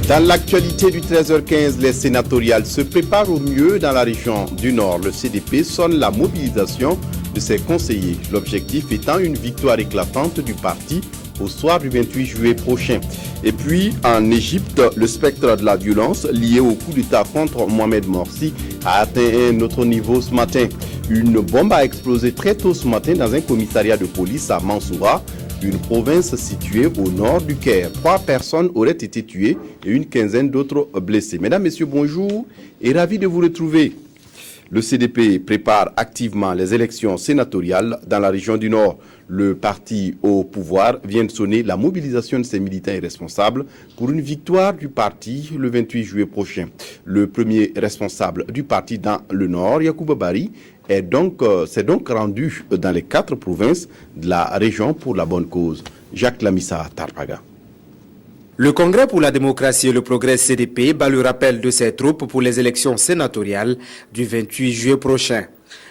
Dans l'actualité du 13h15, les sénatoriales se préparent au mieux dans la région du Nord. Le CDP sonne la mobilisation de ses conseillers. L'objectif étant une victoire éclatante du parti au soir du 28 juillet prochain. Et puis, en Égypte, le spectre de la violence lié au coup d'État contre Mohamed Morsi a atteint un autre niveau ce matin. Une bombe a explosé très tôt ce matin dans un commissariat de police à Mansoura, une province située au nord du Caire. 3 personnes auraient été tuées et une quinzaine d'autres blessées. Mesdames, Messieurs, bonjour et ravi de vous retrouver. Le CDP prépare activement les élections sénatoriales dans la région du Nord. Le parti au pouvoir vient de sonner la mobilisation de ses militants et responsables pour une victoire du parti le 28 juillet prochain. Le premier responsable du parti dans le Nord, Yacouba Bari, s'est donc rendu dans les 4 provinces de la région pour la bonne cause. Jacques Lamissa Tarpaga. Le Congrès pour la démocratie et le progrès CDP bat le rappel de ses troupes pour les élections sénatoriales du 28 juillet prochain.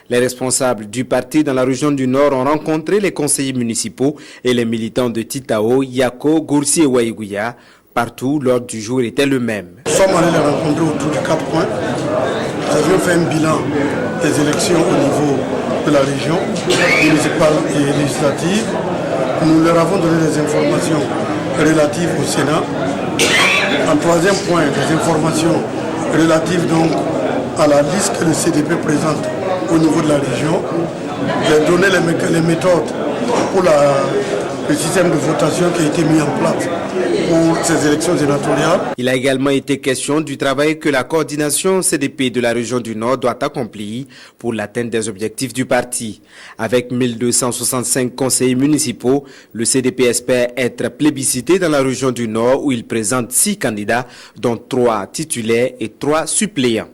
Les responsables du parti dans la région du Nord ont rencontré les conseillers municipaux et les militants de Titao, Yako, Goursi et Waïgouya. Partout, l'ordre du jour était le même. Nous sommes allés les rencontrer autour de 4 points. Nous avions fait un bilan des élections au niveau de la région, municipale et législative. Nous leur avons donné des informations relatives au Sénat. En 3e point, des informations relatives donc à la liste que le CDP présente au niveau de la région, de donner les méthodes pour le système de votation qui a été mis en place pour ces élections sénatoriales. Il a également été question du travail que la coordination CDP de la région du Nord doit accomplir pour l'atteinte des objectifs du parti. Avec 1265 conseillers municipaux, le CDP espère être plébiscité dans la région du Nord où il présente 6 candidats, dont 3 titulaires et 3 suppléants.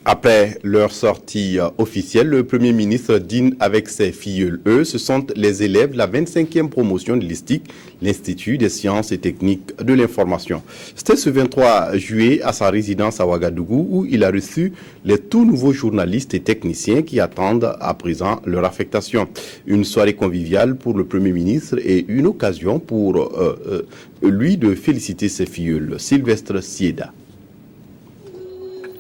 Après leur sortie officielle, le Premier ministre dîne avec ses filleuls. Eux, ce sont les élèves de la 25e promotion de l'ISTIC, l'Institut des sciences et techniques de l'information. C'était ce 23 juillet à sa résidence à Ouagadougou où il a reçu les tout nouveaux journalistes et techniciens qui attendent à présent leur affectation. Une soirée conviviale pour le Premier ministre et une occasion pour lui de féliciter ses filleuls. Sylvestre Sieda.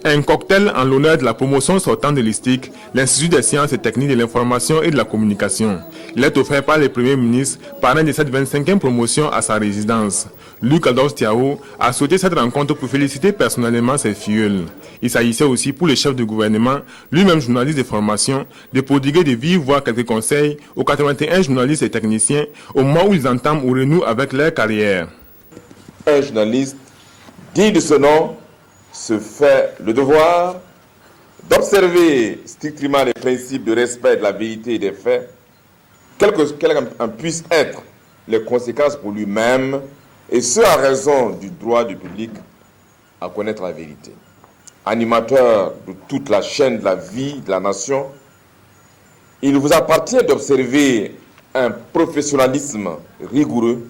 Un cocktail en l'honneur de la promotion sortante de l'ISTIC, l'Institut des sciences et techniques de l'information et de la communication. Il est offert par le Premier ministre, parrain de cette 25e promotion à sa résidence. Luc Adolphe Tiao a souhaité cette rencontre pour féliciter personnellement ses filleuls. Il s'agissait aussi pour le chef du gouvernement, lui-même journaliste de formation, de prodiguer de vive voix quelques conseils aux 81 journalistes et techniciens au moment où ils entament ou renouent avec leur carrière. Un journaliste digne de ce nom se fait le devoir d'observer strictement les principes de respect de la vérité et des faits, quelles qu'en puissent être les conséquences pour lui-même, et ce à raison du droit du public à connaître la vérité. Animateur de toute la chaîne de la vie de la nation, il vous appartient d'observer un professionnalisme rigoureux,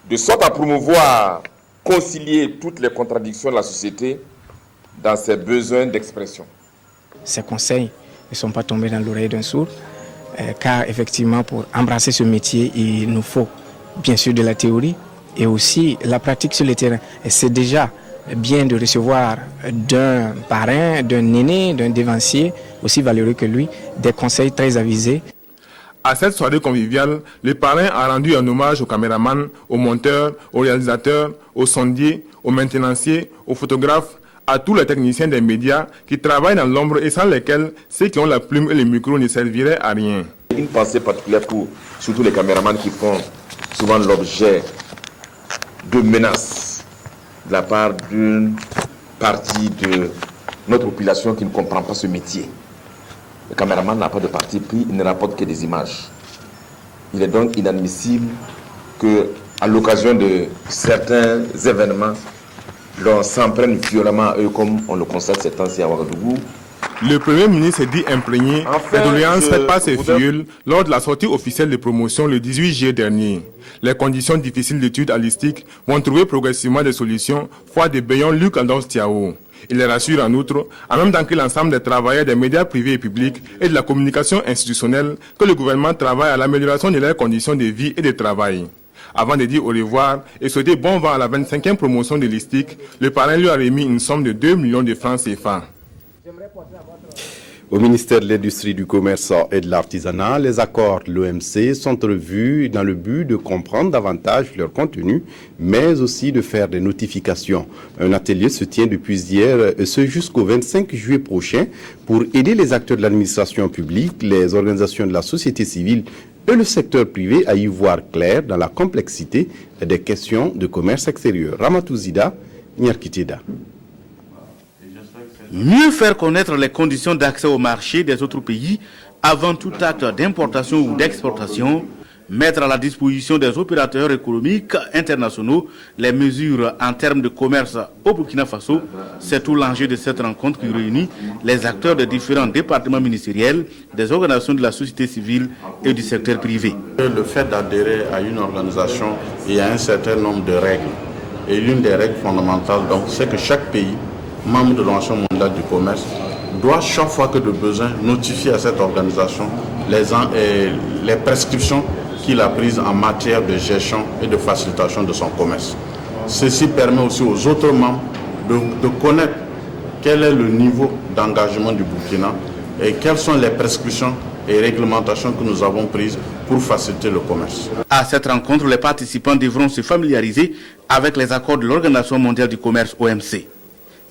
de sorte à promouvoir, concilier toutes les contradictions de la société dans ses besoins d'expression. Ces conseils ne sont pas tombés dans l'oreille d'un sourd, car effectivement pour embrasser ce métier, il nous faut bien sûr de la théorie et aussi la pratique sur le terrain. Et c'est déjà bien de recevoir d'un parrain, d'un aîné, d'un dévancier aussi valeureux que lui, des conseils très avisés. À cette soirée conviviale, le parrain a rendu un hommage aux caméramans, aux monteurs, aux réalisateurs, aux sondiers, aux maintenanciers, aux photographes, à tous les techniciens des médias qui travaillent dans l'ombre et sans lesquels ceux qui ont la plume et le micro ne serviraient à rien. Une pensée particulière pour surtout les caméramans qui font souvent l'objet de menaces de la part d'une partie de notre population qui ne comprend pas ce métier. Le caméraman n'a pas de parti pris, il ne rapporte que des images. Il est donc inadmissible qu'à l'occasion de certains événements, l'on s'en prenne violemment à eux comme on le constate ces temps-ci à Ouagadougou. Le Premier ministre dit imprégné des doléances faites par ses filleuls lors de la sortie officielle de promotion le 18 juillet dernier. Les conditions difficiles d'études à l'ISTIC vont trouver progressivement des solutions, foi de Bayon Luc Adolphe Tiao. Il les rassure en outre, en même temps que l'ensemble des travailleurs des médias privés et publics et de la communication institutionnelle, que le gouvernement travaille à l'amélioration de leurs conditions de vie et de travail. Avant de dire au revoir et souhaiter bon vent à la 25e promotion de l'ISTIC, le parrain lui a remis une somme de 2 millions de francs CFA. Au ministère de l'Industrie, du Commerce et de l'Artisanat, les accords de l'OMC sont revus dans le but de comprendre davantage leur contenu, mais aussi de faire des notifications. Un atelier se tient depuis hier et ce jusqu'au 25 juillet prochain pour aider les acteurs de l'administration publique, les organisations de la société civile et le secteur privé à y voir clair dans la complexité des questions de commerce extérieur. Ramatou Zida, Nyarkiteda. Mieux faire connaître les conditions d'accès au marché des autres pays avant tout acte d'importation ou d'exportation, mettre à la disposition des opérateurs économiques internationaux les mesures en termes de commerce au Burkina Faso, c'est tout l'enjeu de cette rencontre qui réunit les acteurs des différents départements ministériels, des organisations de la société civile et du secteur privé. Le fait d'adhérer à une organisation, il y a un certain nombre de règles. Et l'une des règles fondamentales, donc, c'est que chaque pays membre de l'Organisation mondiale du commerce doit chaque fois que de besoin notifier à cette organisation les prescriptions qu'il a prises en matière de gestion et de facilitation de son commerce. Ceci permet aussi aux autres membres de connaître quel est le niveau d'engagement du Burkina et quelles sont les prescriptions et réglementations que nous avons prises pour faciliter le commerce. À cette rencontre, les participants devront se familiariser avec les accords de l'Organisation mondiale du commerce OMC.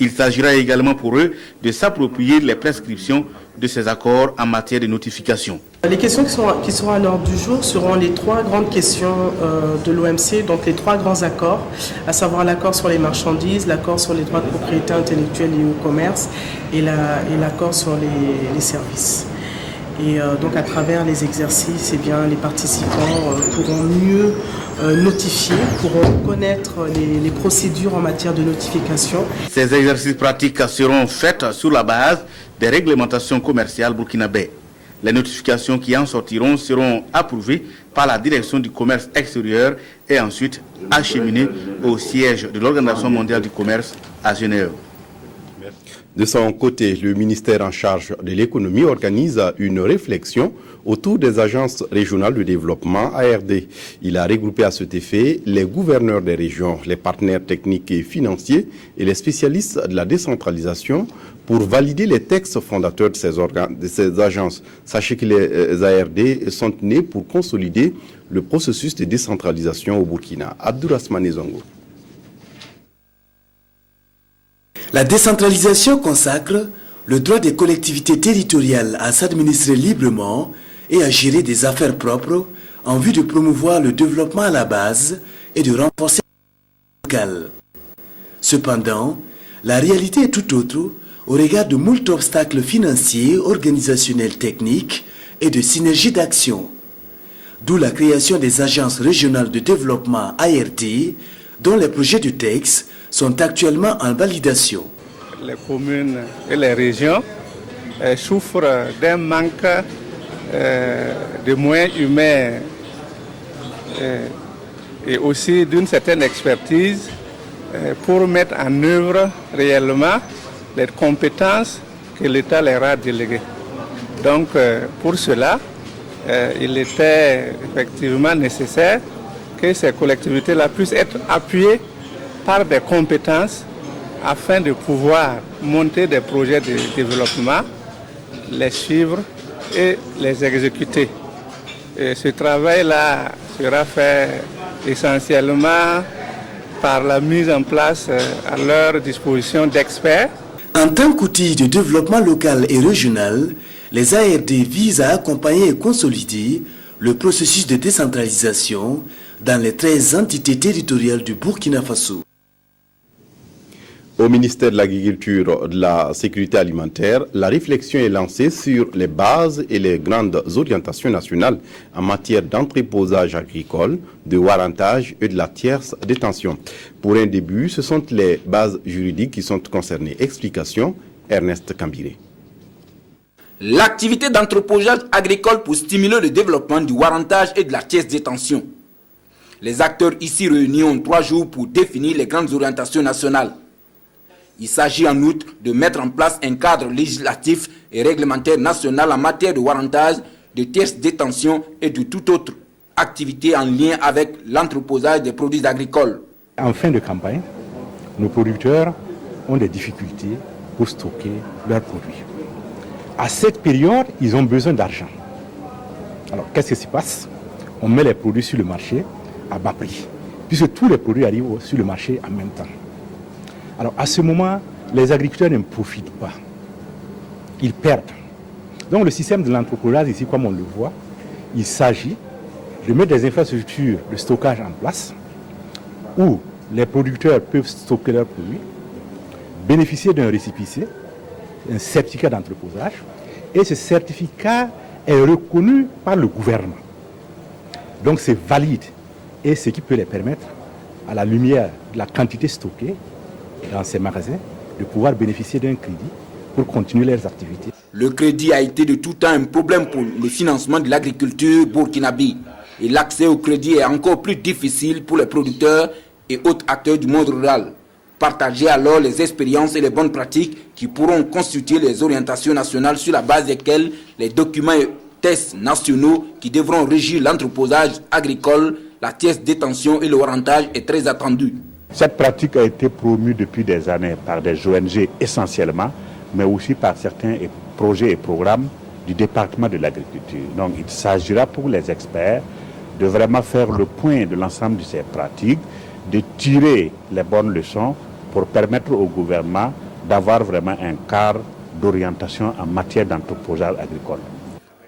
Il s'agira également pour eux de s'approprier les prescriptions de ces accords en matière de notification. Les questions qui seront à l'ordre du jour seront les trois grandes questions de l'OMC, donc les trois grands accords, à savoir l'accord sur les marchandises, l'accord sur les droits de propriété intellectuelle et au commerce et l'accord sur les services. Et donc à travers les exercices, les participants pourront mieux notifier, pourront connaître les procédures en matière de notification. Ces exercices pratiques seront faits sur la base des réglementations commerciales burkinabè. Les notifications qui en sortiront seront approuvées par la direction du commerce extérieur et ensuite acheminées au siège de l'Organisation mondiale du commerce à Genève. De son côté, le ministère en charge de l'économie organise une réflexion autour des agences régionales de développement ARD. Il a regroupé à cet effet les gouverneurs des régions, les partenaires techniques et financiers et les spécialistes de la décentralisation pour valider les textes fondateurs de ces agences. Sachez que les ARD sont nés pour consolider le processus de décentralisation au Burkina. Abdourahmane Zongo. La décentralisation consacre le droit des collectivités territoriales à s'administrer librement et à gérer des affaires propres en vue de promouvoir le développement à la base et de renforcer le local. Cependant, la réalité est tout autre au regard de moult obstacles financiers, organisationnels, techniques et de synergie d'action. D'où la création des agences régionales de développement ARD, dont les projets de texte sont actuellement en validation. Les communes et les régions souffrent d'un manque de moyens humains et aussi d'une certaine expertise pour mettre en œuvre réellement les compétences que l'État leur a déléguées. Donc pour cela, il était effectivement nécessaire que ces collectivités-là puissent être appuyées par des compétences afin de pouvoir monter des projets de développement, les suivre et les exécuter. Et ce travail-là sera fait essentiellement par la mise en place à leur disposition d'experts. En tant qu'outil de développement local et régional, les ARD visent à accompagner et consolider le processus de décentralisation dans les 13 entités territoriales du Burkina Faso. Au ministère de l'Agriculture et de la Sécurité alimentaire, la réflexion est lancée sur les bases et les grandes orientations nationales en matière d'entreposage agricole, de warrantage et de la tierce détention. Pour un début, ce sont les bases juridiques qui sont concernées. Explication, Ernest Kambiré. L'activité d'entreposage agricole pour stimuler le développement du warrantage et de la tierce détention. Les acteurs ici réunis ont 3 jours pour définir les grandes orientations nationales. Il s'agit en outre de mettre en place un cadre législatif et réglementaire national en matière de warrantage, de tierce détention et de toute autre activités en lien avec l'entreposage des produits agricoles. En fin de campagne, nos producteurs ont des difficultés pour stocker leurs produits. À cette période, ils ont besoin d'argent. Alors, qu'est-ce qui se passe? On met les produits sur le marché à bas prix, puisque tous les produits arrivent sur le marché en même temps. Alors, à ce moment, les agriculteurs ne profitent pas. Ils perdent. Donc, le système de l'entreposage, ici, comme on le voit, il s'agit de mettre des infrastructures de stockage en place où les producteurs peuvent stocker leurs produits, bénéficier d'un récépissé, un certificat d'entreposage, et ce certificat est reconnu par le gouvernement. Donc c'est valide, et ce qui peut les permettre, à la lumière de la quantité stockée dans ces magasins, de pouvoir bénéficier d'un crédit pour continuer leurs activités. Le crédit a été de tout temps un problème pour le financement de l'agriculture burkinabé. Et l'accès au crédit est encore plus difficile pour les producteurs et autres acteurs du monde rural. Partagez alors les expériences et les bonnes pratiques qui pourront constituer les orientations nationales sur la base desquelles les documents et tests nationaux qui devront régir l'entreposage agricole, la pièce détention et le warrantage est très attendu. Cette pratique a été promue depuis des années par des ONG essentiellement, mais aussi par certains projets et programmes du département de l'agriculture. Donc il s'agira pour les experts de vraiment faire le point de l'ensemble de ces pratiques, de tirer les bonnes leçons pour permettre au gouvernement d'avoir vraiment un cadre d'orientation en matière d'entreposage agricole.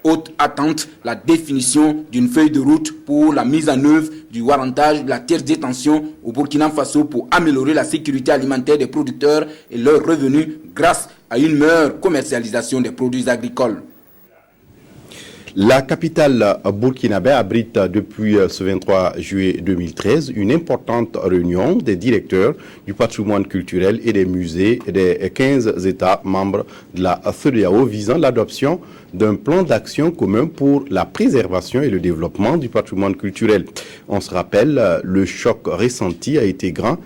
Autre attente, la définition d'une feuille de route pour la mise en œuvre du warrantage de la terre détention au Burkina Faso pour améliorer la sécurité alimentaire des producteurs et leurs revenus grâce à une meilleure commercialisation des produits agricoles. La capitale burkinabé abrite depuis ce 23 juillet 2013 une importante réunion des directeurs du patrimoine culturel et des musées des 15 États membres de la CEDEAO visant l'adoption d'un plan d'action commun pour la préservation et le développement du patrimoine culturel. On se rappelle, le choc ressenti a été grand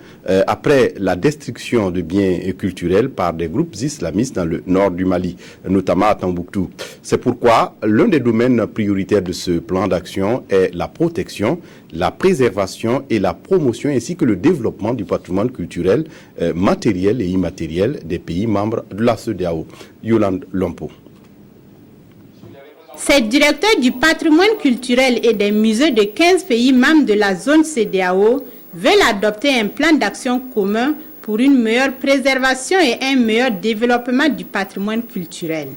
après la destruction de biens culturels par des groupes islamistes dans le nord du Mali, notamment à Tombouctou. C'est pourquoi l'un des domaines prioritaires de ce plan d'action est la protection, la préservation et la promotion ainsi que le développement du patrimoine culturel, matériel et immatériel des pays membres de la CEDEAO. Yolande Lompo. Ces directeurs du patrimoine culturel et des musées de 15 pays membres de la zone CEDEAO veulent adopter un plan d'action commun pour une meilleure préservation et un meilleur développement du patrimoine culturel.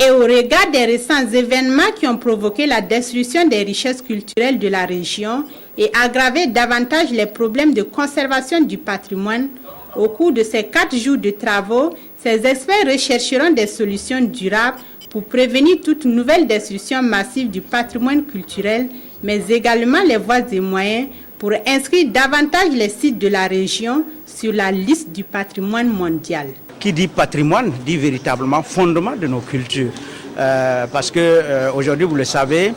Et au regard des récents événements qui ont provoqué la destruction des richesses culturelles de la région et aggravé davantage les problèmes de conservation du patrimoine, au cours de ces 4 jours de travaux, ces experts rechercheront des solutions durables pour prévenir toute nouvelle destruction massive du patrimoine culturel, mais également les voies et moyens pour inscrire davantage les sites de la région sur la liste du patrimoine mondial. Qui dit patrimoine dit véritablement fondement de nos cultures. Parce que aujourd'hui, vous le savez,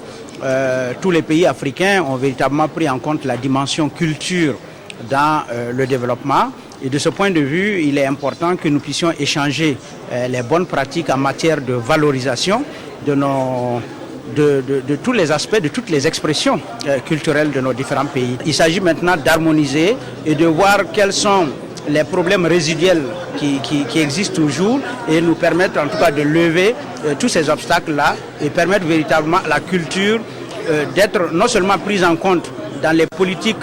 tous les pays africains ont véritablement pris en compte la dimension culture dans le développement. Et de ce point de vue, il est important que nous puissions échanger les bonnes pratiques en matière de valorisation de tous les aspects, de toutes les expressions culturelles de nos différents pays. Il s'agit maintenant d'harmoniser et de voir quels sont les problèmes résiduels qui existent toujours et nous permettre en tout cas de lever tous ces obstacles-là et permettre véritablement à la culture d'être non seulement prise en compte dans les politiques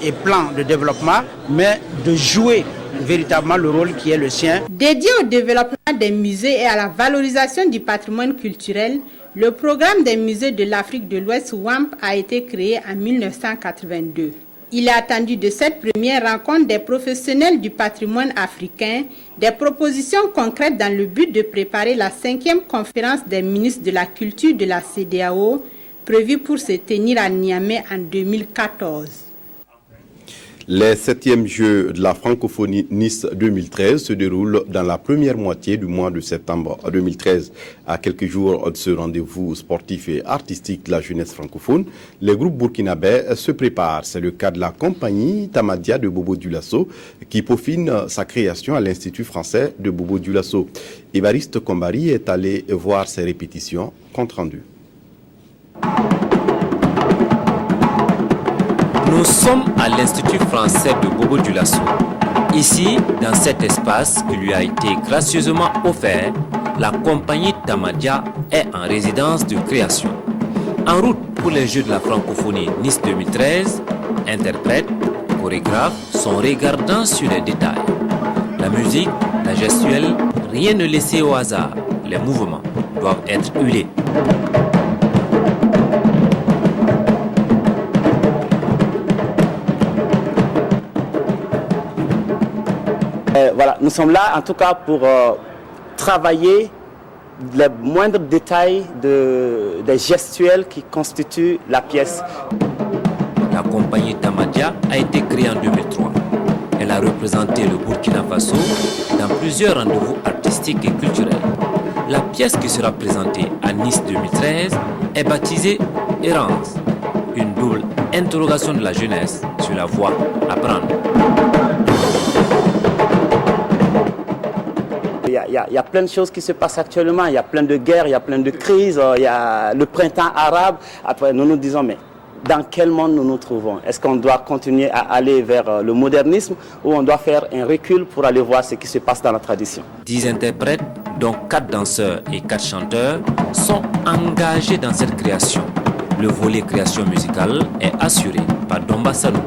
et plans de développement, mais de jouer véritablement le rôle qui est le sien. Dédié au développement des musées et à la valorisation du patrimoine culturel, le programme des musées de l'Afrique de l'Ouest WAMP a été créé en 1982. Il est attendu de cette première rencontre des professionnels du patrimoine africain des propositions concrètes dans le but de préparer la 5e conférence des ministres de la culture de la CEDEAO prévue pour se tenir à Niamey en 2014. Les 7e Jeux de la francophonie Nice 2013 se déroulent dans la première moitié du mois de septembre 2013. À quelques jours de ce rendez-vous sportif et artistique de la jeunesse francophone, les groupes burkinabés se préparent. C'est le cas de la compagnie Tamadia de Bobo Dioulasso qui peaufine sa création à l'Institut français de Bobo Dioulasso. Évariste Kombari est allé voir ses répétitions, compte rendu. Nous sommes à l'Institut français de Bobo Dioulasso. Ici, dans cet espace qui lui a été gracieusement offert, la compagnie Tamadia est en résidence de création. En route pour les Jeux de la francophonie Nice 2013, interprètes, chorégraphes sont regardants sur les détails. La musique, la gestuelle, rien ne laissé au hasard. Les mouvements doivent être huilés. Voilà, nous sommes là en tout cas pour travailler les moindres détails des gestuels qui constituent la pièce. La compagnie Tamadia a été créée en 2003. Elle a représenté le Burkina Faso dans plusieurs rendez-vous artistiques et culturels. La pièce qui sera présentée à Nice 2013 est baptisée Errance, une double interrogation de la jeunesse sur la voie à prendre. Il y a plein de choses qui se passent actuellement, il y a plein de guerres, il y a plein de crises, il y a le printemps arabe. Après, nous nous disons, mais dans quel monde nous nous trouvons? Est-ce qu'on doit continuer à aller vers le modernisme ou on doit faire un recul pour aller voir ce qui se passe dans la tradition? 10 interprètes, dont 4 danseurs et 4 chanteurs, sont engagés dans cette création. Le volet création musicale est assuré par Domba Salou.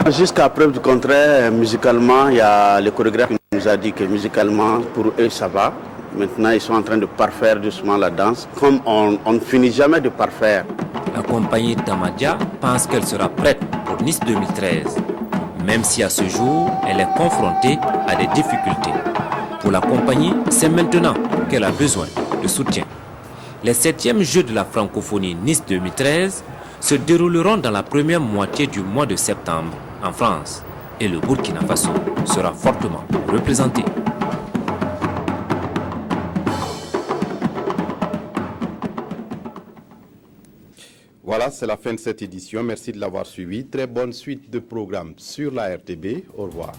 Jusqu'à preuve du contraire, musicalement, il y a le chorégraphe qui nous a dit que musicalement, pour eux, ça va. Maintenant, ils sont en train de parfaire doucement la danse, comme on ne finit jamais de parfaire. La compagnie Tamadia pense qu'elle sera prête pour Nice 2013, même si à ce jour, elle est confrontée à des difficultés. Pour la compagnie, c'est maintenant qu'elle a besoin de soutien. Les 7e Jeux de la francophonie Nice 2013 se dérouleront dans la première moitié du mois de septembre en France et le Burkina Faso sera fortement représenté. Voilà, c'est la fin de cette édition. Merci de l'avoir suivi. Très bonne suite de programmes sur la RTB. Au revoir.